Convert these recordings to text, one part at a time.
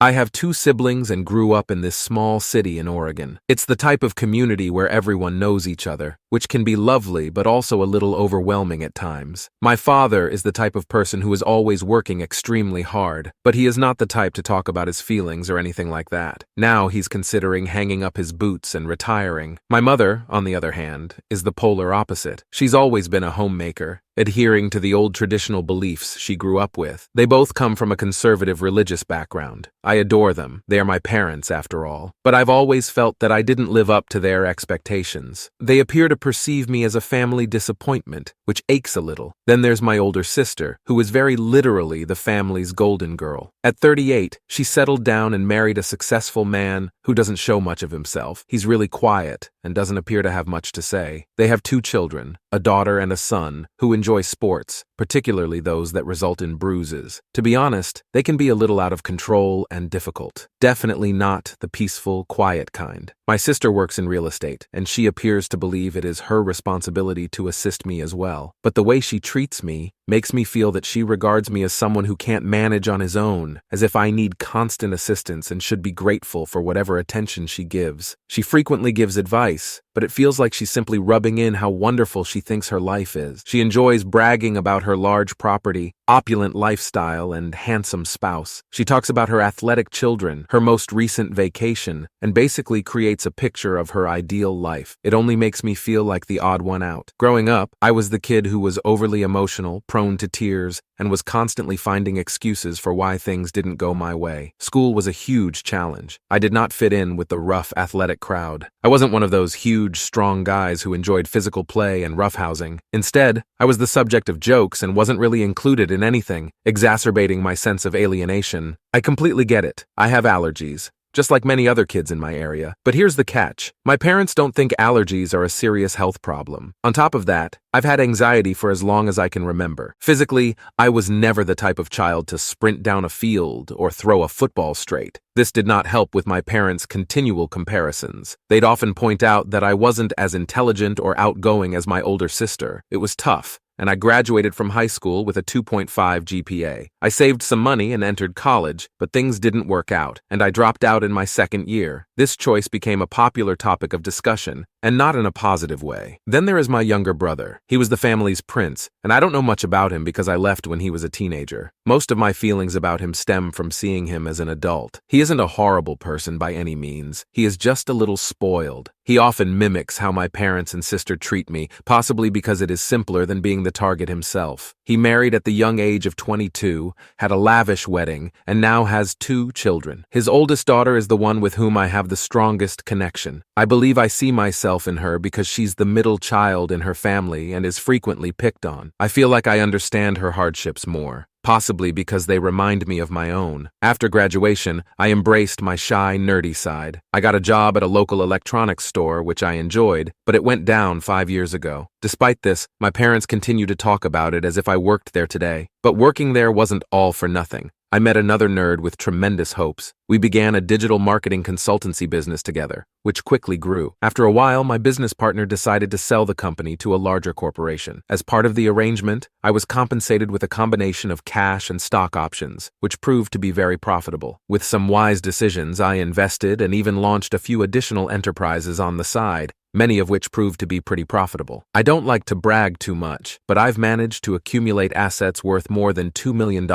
I have two siblings and grew up in this small city in Oregon. It's the type of community where everyone knows each other, which can be lovely but also a little overwhelming at times. My father is the type of person who is always working extremely hard, but he is not the type to talk about his feelings or anything like that. Now he's considering hanging up his boots and retiring. My mother, on the other hand, is the polar opposite. She's always been a homemaker, adhering to the old traditional beliefs she grew up with. They both come from a conservative religious background. I adore them. They are my parents, after all. But I've always felt that I didn't live up to their expectations. They appear to perceive me as a family disappointment, which aches a little. Then there's my older sister, who is very literally the family's golden girl. At 38, she settled down and married a successful man who doesn't show much of himself. He's really quiet and doesn't appear to have much to say. They have two children, a daughter and a son, who enjoy sports, particularly those that result in bruises. To be honest, they can be a little out of control and difficult. Definitely not the peaceful, quiet kind. My sister works in real estate, and she appears to believe it is her responsibility to assist me as well. But the way she treats me makes me feel that she regards me as someone who can't manage on his own, as if I need constant assistance and should be grateful for whatever attention she gives. She frequently gives advice, but it feels like she's simply rubbing in how wonderful she thinks her life is. She enjoys bragging about her large property, opulent lifestyle, and handsome spouse. She talks about her athletic children, her most recent vacation, and basically creates a picture of her ideal life. It only makes me feel like the odd one out. Growing up, I was the kid who was overly emotional, prone to tears, and was constantly finding excuses for why things didn't go my way. School was a huge challenge. I did not fit in with the rough, athletic crowd. I wasn't one of those huge, strong guys who enjoyed physical play and roughhousing. Instead, I was the subject of jokes and wasn't really included in anything, exacerbating my sense of alienation. I completely get it. I have allergies, just like many other kids in my area. But here's the catch. My parents don't think allergies are a serious health problem. On top of that, I've had anxiety for as long as I can remember. Physically, I was never the type of child to sprint down a field or throw a football straight. This did not help with my parents' continual comparisons. They'd often point out that I wasn't as intelligent or outgoing as my older sister. It was tough, and I graduated from high school with a 2.5 GPA. I saved some money and entered college, but things didn't work out, and I dropped out in my second year. This choice became a popular topic of discussion, and not in a positive way. Then there is my younger brother. He was the family's prince, and I don't know much about him because I left when he was a teenager. Most of my feelings about him stem from seeing him as an adult. He isn't a horrible person by any means. He is just a little spoiled. He often mimics how my parents and sister treat me, possibly because it is simpler than being the target himself. He married at the young age of 22, had a lavish wedding, and now has 2 children. His oldest daughter is the one with whom I have the strongest connection. I believe I see myself in her because she's the middle child in her family and is frequently picked on. I feel like I understand her hardships more, possibly because they remind me of my own. After graduation, I embraced my shy, nerdy side. I got a job at a local electronics store, which I enjoyed, but it went down 5 years ago. Despite this, my parents continue to talk about it as if I worked there today. But working there wasn't all for nothing. I met another nerd with tremendous hopes. We began a digital marketing consultancy business together, which quickly grew. After a while, my business partner decided to sell the company to a larger corporation. As part of the arrangement, I was compensated with a combination of cash and stock options, which proved to be very profitable. With some wise decisions, I invested and even launched a few additional enterprises on the side, many of which proved to be pretty profitable. I don't like to brag too much, but I've managed to accumulate assets worth more than $2 million.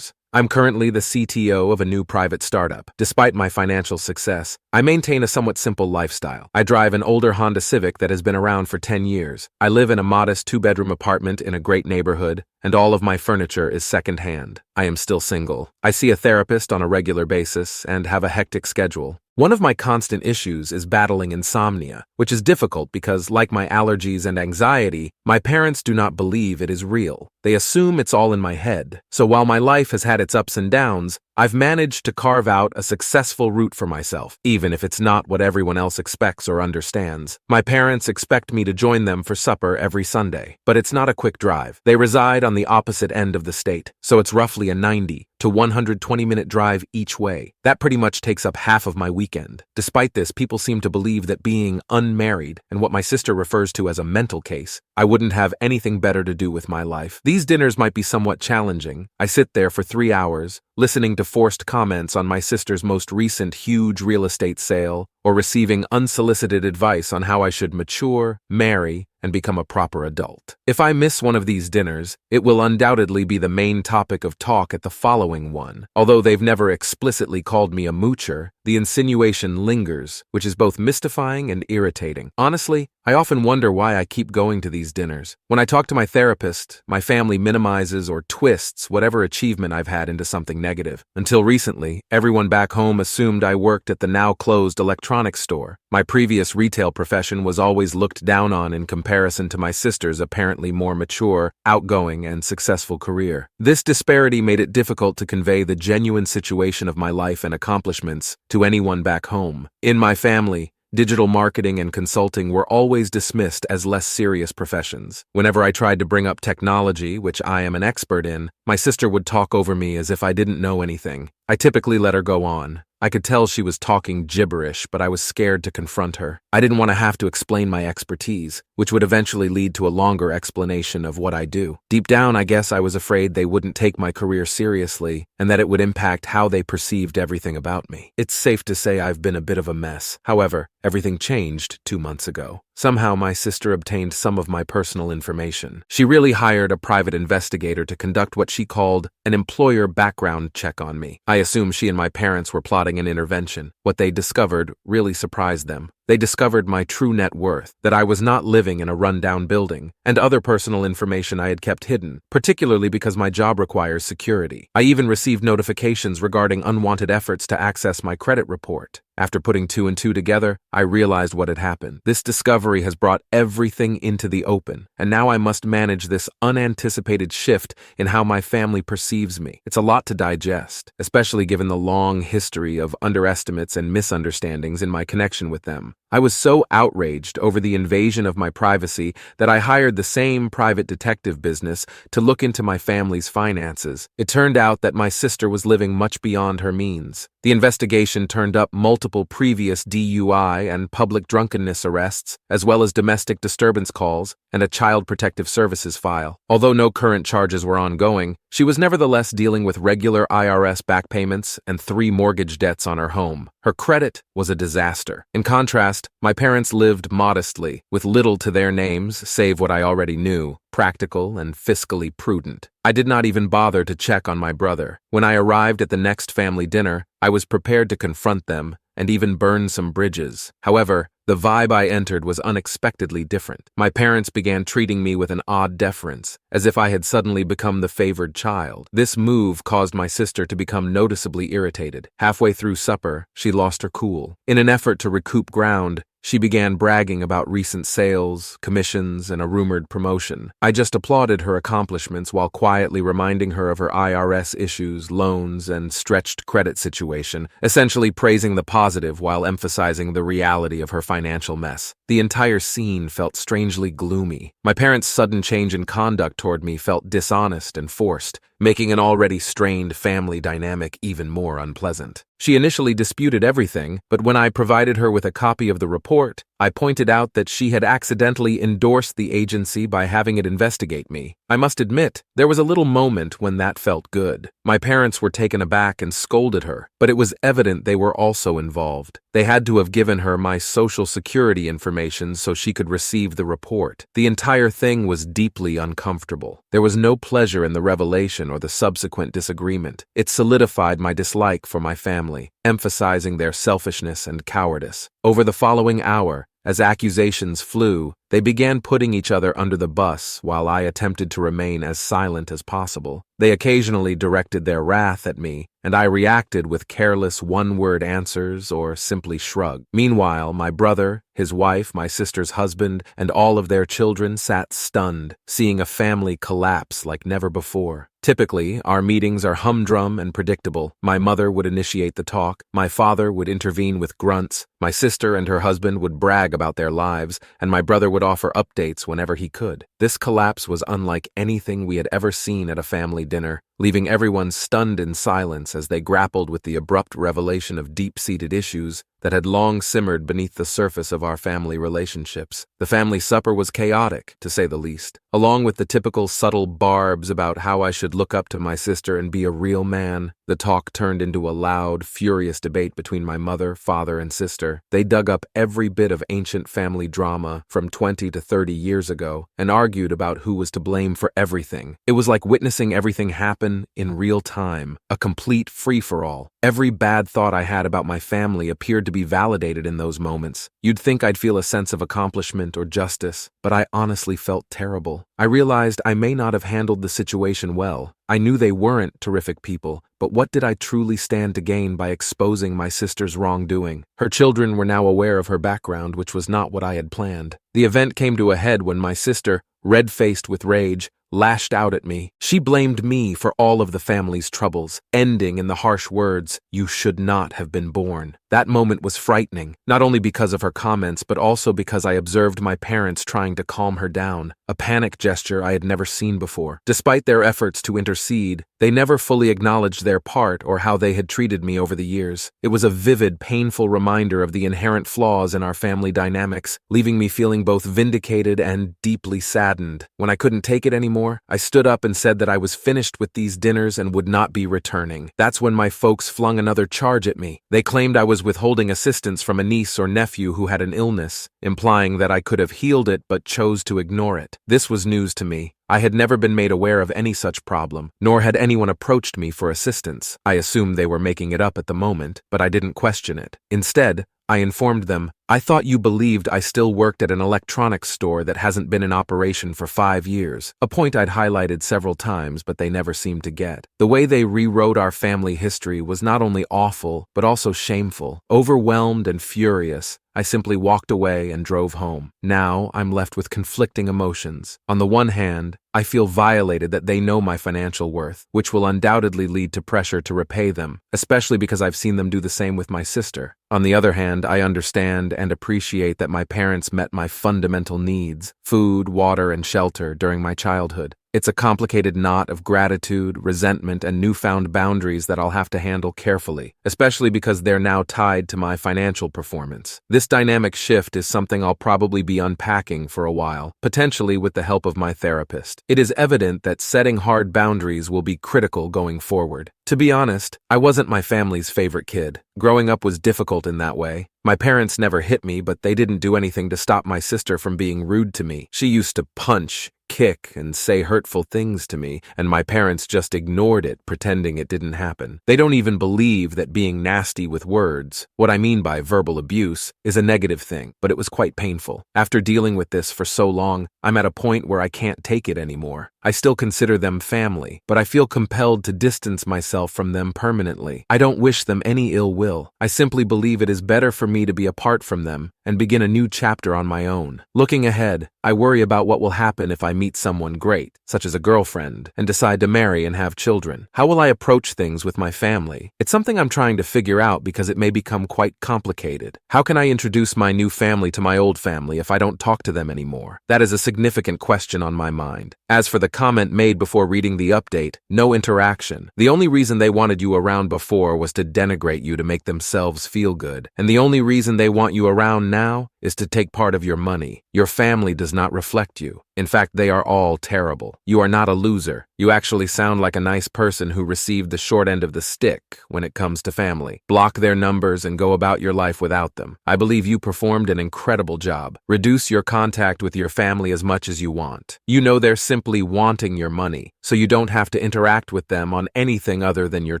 I'm currently the CTO of a new private startup. Despite my financial success, I maintain a somewhat simple lifestyle. I drive an older Honda Civic that has been around for 10 years. I live in a modest 2-bedroom apartment in a great neighborhood, and all of my furniture is secondhand. I am still single. I see a therapist on a regular basis and have a hectic schedule. One of my constant issues is battling insomnia, which is difficult because, like my allergies and anxiety, my parents do not believe it is real. They assume it's all in my head. So while my life has had its ups and downs, I've managed to carve out a successful route for myself, even if it's not what everyone else expects or understands. My parents expect me to join them for supper every Sunday, but it's not a quick drive. They reside on the opposite end of the state, so it's roughly a 90 to 120-minute drive each way. That pretty much takes up half of my weekend. Despite this, people seem to believe that being unmarried, and what my sister refers to as a mental case, I wouldn't have anything better to do with my life. These dinners might be somewhat challenging. I sit there for 3 hours, listening to forced comments on my sister's most recent huge real estate sale, or receiving unsolicited advice on how I should mature, marry, and become a proper adult. If I miss one of these dinners, it will undoubtedly be the main topic of talk at the following one. Although they've never explicitly called me a moocher, the insinuation lingers, which is both mystifying and irritating. Honestly, I often wonder why I keep going to these dinners. When I talk to my therapist, my family minimizes or twists whatever achievement I've had into something negative. Until recently, everyone back home assumed I worked at the now-closed electronics store. My previous retail profession was always looked down on in comparison to my sister's apparently more mature, outgoing, and successful career. This disparity made it difficult to convey the genuine situation of my life and accomplishments to anyone back home. In my family, digital marketing and consulting were always dismissed as less serious professions. Whenever I tried to bring up technology, which I am an expert in, my sister would talk over me as if I didn't know anything. I typically let her go on. I could tell she was talking gibberish, but I was scared to confront her. I didn't want to have to explain my expertise, which would eventually lead to a longer explanation of what I do. Deep down, I guess I was afraid they wouldn't take my career seriously, and that it would impact how they perceived everything about me. It's safe to say I've been a bit of a mess. However, everything changed 2 months ago. Somehow my sister obtained some of my personal information. She really hired a private investigator to conduct what she called an employer background check on me. I assume she and my parents were plotting an intervention. What they discovered really surprised them. They discovered my true net worth, that I was not living in a rundown building, and other personal information I had kept hidden, particularly because my job requires security. I even received notifications regarding unwanted efforts to access my credit report. After putting 2 and 2 together, I realized what had happened. This discovery has brought everything into the open, and now I must manage this unanticipated shift in how my family perceives me. It's a lot to digest, especially given the long history of underestimates and misunderstandings in my connection with them. I was so outraged over the invasion of my privacy that I hired the same private detective business to look into my family's finances. It turned out that my sister was living much beyond her means. The investigation turned up multiple previous DUI and public drunkenness arrests, as well as domestic disturbance calls and a child protective services file. Although no current charges were ongoing, she was nevertheless dealing with regular IRS back payments and 3 mortgage debts on her home. Her credit was a disaster. In contrast, my parents lived modestly, with little to their names save what I already knew, practical and fiscally prudent. I did not even bother to check on my brother. When I arrived at the next family dinner, I was prepared to confront them and even burn some bridges. However, the vibe I entered was unexpectedly different. My parents began treating me with an odd deference, as if I had suddenly become the favored child. This move caused my sister to become noticeably irritated. Halfway through supper, she lost her cool. In an effort to recoup ground, she began bragging about recent sales, commissions, and a rumored promotion. I just applauded her accomplishments while quietly reminding her of her IRS issues, loans, and stretched credit situation, essentially praising the positive while emphasizing the reality of her financial mess. The entire scene felt strangely gloomy. My parents' sudden change in conduct toward me felt dishonest and forced, making an already strained family dynamic even more unpleasant. She initially disputed everything, but when I provided her with a copy of the report, I pointed out that she had accidentally endorsed the agency by having it investigate me. I must admit, there was a little moment when that felt good. My parents were taken aback and scolded her, but it was evident they were also involved. They had to have given her my social security information so she could receive the report. The entire thing was deeply uncomfortable. There was no pleasure in the revelation or the subsequent disagreement. It solidified my dislike for my family, emphasizing their selfishness and cowardice. Over the following hour, as accusations flew, they began putting each other under the bus while I attempted to remain as silent as possible. They occasionally directed their wrath at me, and I reacted with careless one-word answers or simply shrugged. Meanwhile, my brother, his wife, my sister's husband, and all of their children sat stunned, seeing a family collapse like never before. Typically, our meetings are humdrum and predictable. My mother would initiate the talk, my father would intervene with grunts, my sister and her husband would brag about their lives, and my brother would offer updates whenever he could. This collapse was unlike anything we had ever seen at a family dinner. leaving everyone stunned in silence as they grappled with the abrupt revelation of deep-seated issues that had long simmered beneath the surface of our family relationships. The family supper was chaotic, to say the least. Along with the typical subtle barbs about how I should look up to my sister and be a real man, the talk turned into a loud, furious debate between my mother, father, and sister. They dug up every bit of ancient family drama from 20 to 30 years ago and argued about who was to blame for everything. It was like witnessing everything happen in real time, a complete free-for-all. Every bad thought I had about my family appeared to be validated in those moments. You'd think I'd feel a sense of accomplishment or justice, but I honestly felt terrible. I realized I may not have handled the situation well. I knew they weren't terrific people, but what did I truly stand to gain by exposing my sister's wrongdoing? Her children were now aware of her background, which was not what I had planned. The event came to a head when my sister, red-faced with rage, lashed out at me. She blamed me for all of the family's troubles, ending in the harsh words, "You should not have been born." That moment was frightening, not only because of her comments, but also because I observed my parents trying to calm her down, a panic gesture I had never seen before. Despite their efforts to intercede, they never fully acknowledged their part or how they had treated me over the years. It was a vivid, painful reminder of the inherent flaws in our family dynamics, leaving me feeling both vindicated and deeply saddened. When I couldn't take it anymore, I stood up and said that I was finished with these dinners and would not be returning. That's when my folks flung another charge at me. They claimed I was withholding assistance from a niece or nephew who had an illness, implying that I could have healed it but chose to ignore it. This was news to me. I had never been made aware of any such problem, nor had anyone approached me for assistance. I assumed they were making it up at the moment, but I didn't question it. Instead, I informed them, "I thought you believed I still worked at an electronics store that hasn't been in operation for 5 years, a point I'd highlighted several times but they never seemed to get. The way they rewrote our family history was not only awful, but also shameful. Overwhelmed and furious, I simply walked away and drove home. Now, I'm left with conflicting emotions. On the one hand, I feel violated that they know my financial worth, which will undoubtedly lead to pressure to repay them, especially because I've seen them do the same with my sister. On the other hand, I understand and appreciate that my parents met my fundamental needs, food, water, and shelter, during my childhood. It's a complicated knot of gratitude, resentment, and newfound boundaries that I'll have to handle carefully, especially because they're now tied to my financial performance. This dynamic shift is something I'll probably be unpacking for a while, potentially with the help of my therapist. It is evident that setting hard boundaries will be critical going forward. To be honest, I wasn't my family's favorite kid. Growing up was difficult in that way. My parents never hit me, but they didn't do anything to stop my sister from being rude to me. She used to punch, kick, and say hurtful things to me, and my parents just ignored it, pretending it didn't happen. They don't even believe that being nasty with words, what I mean by verbal abuse, is a negative thing, but it was quite painful. After dealing with this for so long, I'm at a point where I can't take it anymore. I still consider them family, but I feel compelled to distance myself from them permanently. I don't wish them any ill will. I simply believe it is better for me to be apart from them and begin a new chapter on my own. Looking ahead, I worry about what will happen if I meet someone great, such as a girlfriend, and decide to marry and have children. How will I approach things with my family? It's something I'm trying to figure out because it may become quite complicated. How can I introduce my new family to my old family if I don't talk to them anymore? That is a significant question on my mind. As for the comment made before reading the update, no interaction. The only reason they wanted you around before was to denigrate you to make themselves feel good. And the only reason they want you around now is to take part of your money. Your family does not reflect you. In fact, they are all terrible. You are not a loser. You actually sound like a nice person who received the short end of the stick when it comes to family. Block their numbers and go about your life without them. I believe you performed an incredible job. Reduce your contact with your family as much as you want. You know they're simply wanting your money, so you don't have to interact with them on anything other than your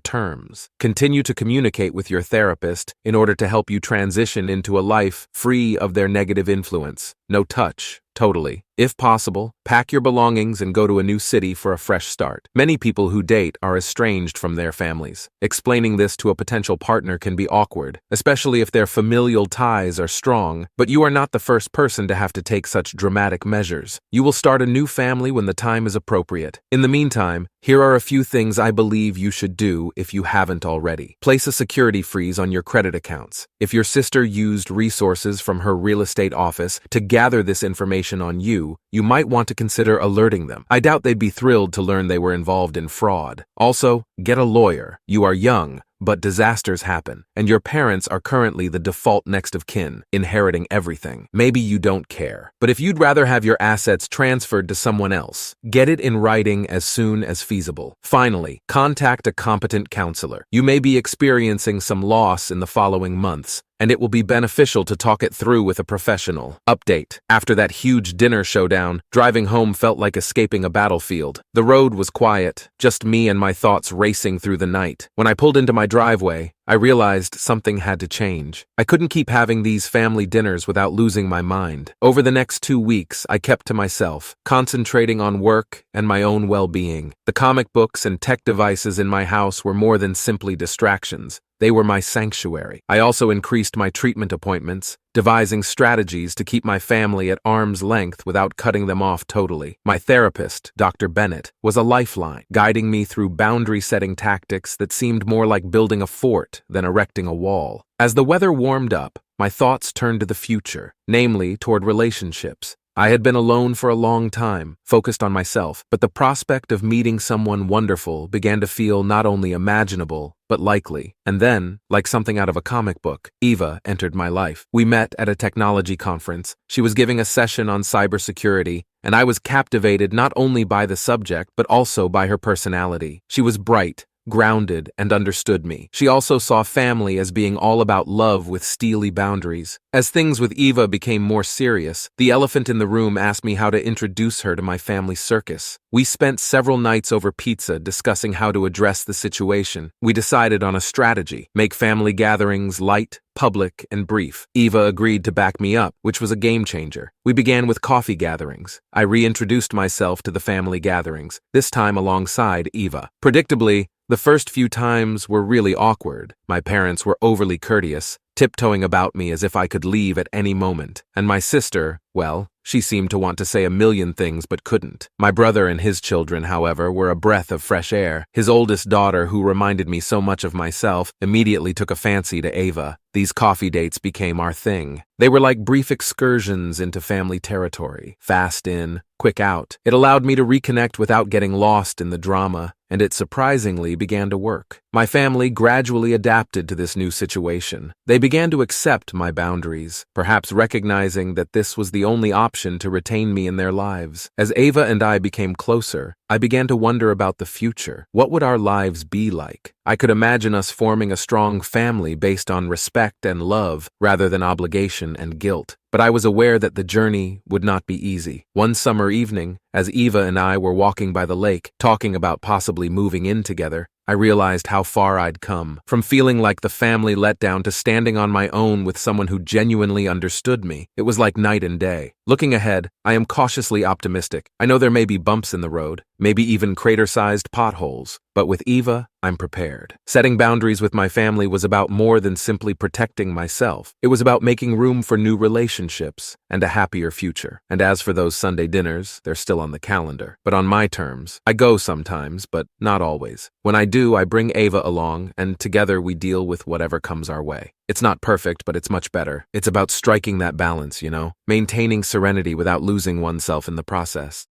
terms. Continue to communicate with your therapist in order to help you transition into a life free of their negative influence. No touch. Totally. If possible, pack your belongings and go to a new city for a fresh start. Many people who date are estranged from their families. Explaining this to a potential partner can be awkward, especially if their familial ties are strong, but you are not the first person to have to take such dramatic measures. You will start a new family when the time is appropriate. In the meantime, here are a few things I believe you should do if you haven't already. Place a security freeze on your credit accounts. If your sister used resources from her real estate office to gather this information information on you, you might want to consider alerting them. I doubt they'd be thrilled to learn they were involved in fraud. Also, get a lawyer. You are young, but disasters happen, and your parents are currently the default next of kin, inheriting everything. Maybe you don't care, but if you'd rather have your assets transferred to someone else, get it in writing as soon as feasible. Finally, contact a competent counselor. You may be experiencing some loss in the following months, and it will be beneficial to talk it through with a professional. Update. After that huge dinner showdown, driving home felt like escaping a battlefield. The road was quiet, just me and my thoughts racing through the night. When I pulled into my driveway, I realized something had to change. I couldn't keep having these family dinners without losing my mind. Over the next 2 weeks, I kept to myself, concentrating on work and my own well-being. The comic books and tech devices in my house were more than simply distractions. They were my sanctuary. I also increased my treatment appointments, devising strategies to keep my family at arm's length without cutting them off totally. My therapist, Dr. Bennett, was a lifeline, guiding me through boundary-setting tactics that seemed more like building a fort than erecting a wall. As the weather warmed up, my thoughts turned to the future, namely toward relationships. I had been alone for a long time, focused on myself, but the prospect of meeting someone wonderful began to feel not only imaginable, but likely. And then, like something out of a comic book, Eva entered my life. We met at a technology conference. She was giving a session on cybersecurity, and I was captivated not only by the subject, but also by her personality. She was bright, grounded, and understood me. She also saw family as being all about love with steely boundaries. As things with Eva became more serious, the elephant in the room asked me how to introduce her to my family circus. We spent several nights over pizza discussing how to address the situation. We decided on a strategy: make family gatherings light, public, and brief. Eva agreed to back me up, which was a game changer. We began with coffee gatherings. I reintroduced myself to the family gatherings, this time alongside Eva. Predictably, the first few times were really awkward. My parents were overly courteous, tiptoeing about me as if I could leave at any moment. And my sister, well, she seemed to want to say a million things but couldn't. My brother and his children, however, were a breath of fresh air. His oldest daughter, who reminded me so much of myself, immediately took a fancy to Eva. These coffee dates became our thing. They were like brief excursions into family territory. Fast in, quick out. It allowed me to reconnect without getting lost in the drama, and it surprisingly began to work. My family gradually adapted to this new situation. They began to accept my boundaries, perhaps recognizing that this was the only option to retain me in their lives. As Eva and I became closer, I began to wonder about the future. What would our lives be like? I could imagine us forming a strong family based on respect and love rather than obligation and guilt. But I was aware that the journey would not be easy. One summer evening, as Eva and I were walking by the lake, talking about possibly moving in together, I realized how far I'd come. From feeling like the family letdown to standing on my own with someone who genuinely understood me. It was like night and day. Looking ahead, I am cautiously optimistic. I know there may be bumps in the road, maybe even crater-sized potholes, but with Eva, I'm prepared. Setting boundaries with my family was about more than simply protecting myself. It was about making room for new relationships and a happier future. And as for those Sunday dinners, they're still on the calendar. But on my terms. I go sometimes, but not always. When I do, I bring Eva along, and together we deal with whatever comes our way. It's not perfect, but it's much better. It's about striking that balance, maintaining serenity without losing oneself in the process.